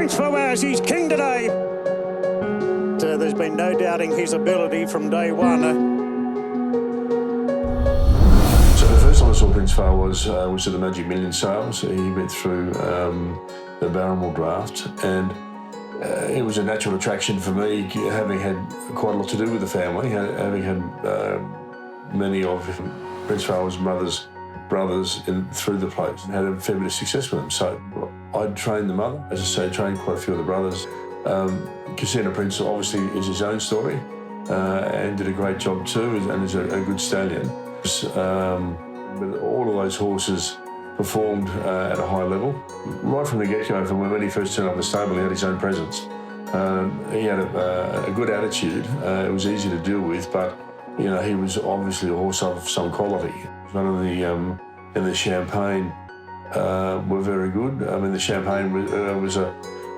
Prince Fawaz, he's king today. There's been no doubting his ability from day one. So the first time I saw Prince Fawaz was at the Magic Million sales. He went through the Barrymore draft, and it was a natural attraction for me, having had quite a lot to do with the family, having had many of Prince Fawaz's brothers through the place, and had a fair bit of success with them. So I'd trained the mother, as I say, trained quite a few of the brothers. Casino Prince obviously is his own story, and did a great job too, and is a good stallion. But all of those horses performed at a high level. Right from the get-go, from when he first turned up the stable, he had his own presence. He had a good attitude. It was easy to deal with, but he was obviously a horse of some quality. None of the Champagne were very good. I mean, the Champagne was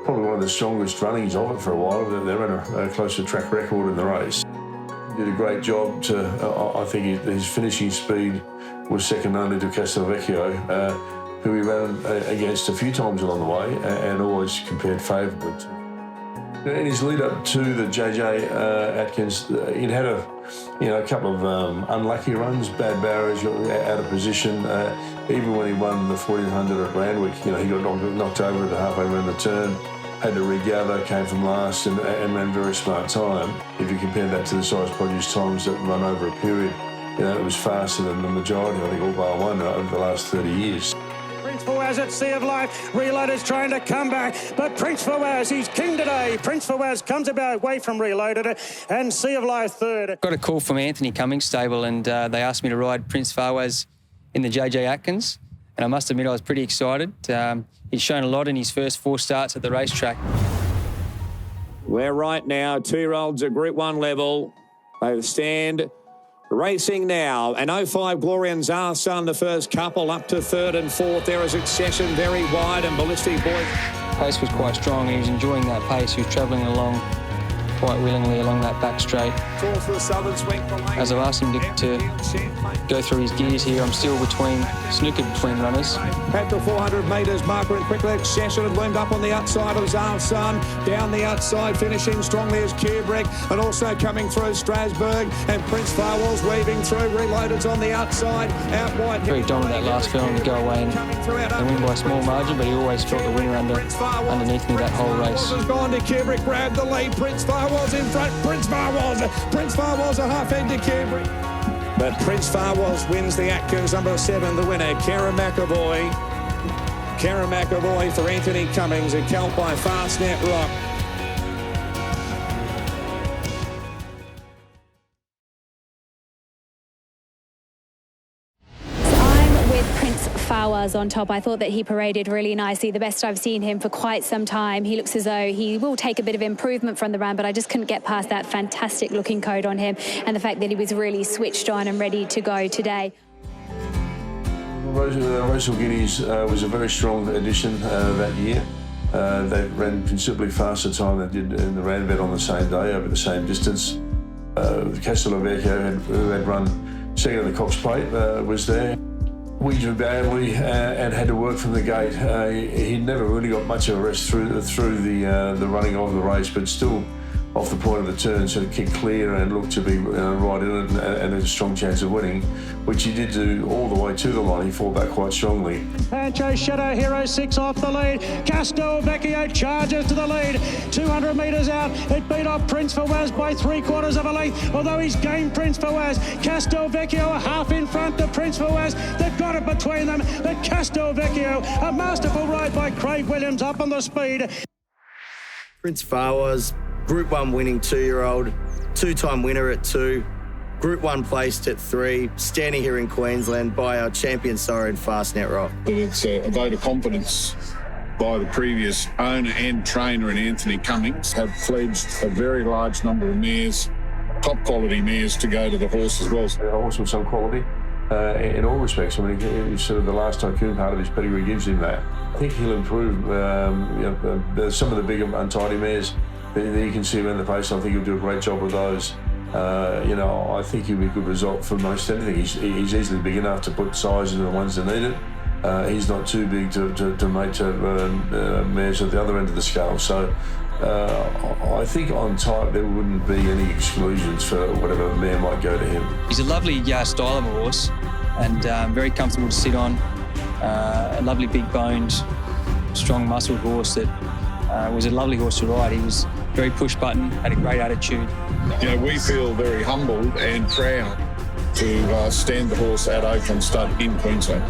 probably one of the strongest runnings of it for a while. They ran a close to track record in the race. He did a great job. I think his finishing speed was second only to Castelvecchio, who he ran against a few times along the way and always compared favourably to. In his lead up to the JJ Atkins, he'd had a couple of unlucky runs, bad barriers, out of position. Even when he won the 1400 at Randwick, he got knocked over at the halfway around the turn, had to regather, came from last and ran very smart time. If you compare that to the size produce times that run over a period, it was faster than the majority, I think all bar one, over the last 30 years. Prince Fawaz at Sea of Life. Reloaded's trying to come back, but Prince Fawaz, he's king today. Prince Fawaz comes about away from Reloaded, and Sea of Life third. Got a call from Anthony Cummings' stable, and they asked me to ride Prince Fawaz in the JJ Atkins, and I must admit I was pretty excited. He's shown a lot in his first 4 starts at the racetrack. We're right now, 2-year-olds at Group 1 level. They stand racing now. An 05 Glorian Zarsan, the first couple, up to third and fourth. There is Succession very wide, and Ballistic Boy. Pace was quite strong. He was enjoying that pace. He was travelling along quite willingly along that back straight. As I've asked him to go through his gears here, I'm still snookered between runners. At the 400 metres marker, and quickly Succession had loomed up on the outside of Zarsan. Down the outside, finishing strongly as Kubrick, and also coming through Strasbourg, and Prince Fawaz weaving through. Reloaded's on the outside, out wide. Very dominant that last film to go away and win by a small margin, but he always felt the winner underneath me that whole race. Has gone to Kubrick, grabbed the lead. Prince Fawaz in front. Prince Fawaz a half head to Kubrick. But Prince Fawaz wins the Atkins, number 7, the winner, Kara McAvoy. Kara McAvoy for Anthony Cummings, a count by Fastnet Rock. Fawaz on top. I thought that he paraded really nicely, the best I've seen him for quite some time. He looks as though he will take a bit of improvement from the run, but I just couldn't get past that fantastic looking coat on him and the fact that he was really switched on and ready to go today. Rosal Guineas was a very strong addition that year. They ran considerably faster time than they did in the roundabout on the same day, over the same distance. Castelvecchio, who had run second in the Cox Plate, was there. We drew badly and had to work from the gate. He never really got much of a rest through the running of the race, but still off the point of the turn, sort of kicked clear and looked to be right in it and had a strong chance of winning, which he did do all the way to the line. He fought back quite strongly. Pancho Shadow Hero 6 off the lead. Castelvecchio charges to the lead. 200 metres out. It beat off Prince Fawaz by 3/4 of a length, although he's gained Prince Fawaz. Castelvecchio a half in front of Prince Fawaz. They've got it between them, but Castelvecchio, a masterful ride by Craig Williams up on the speed. Prince Fawaz, Group 1 winning 2-year-old, 2-time winner at 2, Group 1 placed at 3, standing here in Queensland by our champion sire Fastnet Rock. It's a vote of confidence by the previous owner and trainer in Anthony Cummings. Have pledged a very large number of mares, top quality mares, to go to the horse as well. A horse with some quality in all respects. I mean, it's sort of the last tycoon part of his pedigree gives him that. I think he'll improve. Some of the bigger untidy mares that you can see around the pace, I think he'll do a great job with those. I think he'll be a good result for most anything. He's easily big enough to put size into the ones that need it. he's not too big to mate to mares at the other end of the scale. So I think on type there wouldn't be any exclusions for whatever mare might go to him. He's a lovely style of a horse and very comfortable to sit on. A lovely big boned, strong muscled horse that was a lovely horse to ride. He was very push button, had a great attitude. You know, we feel very humbled and proud to stand the horse at Oaklands Stud in Queensland.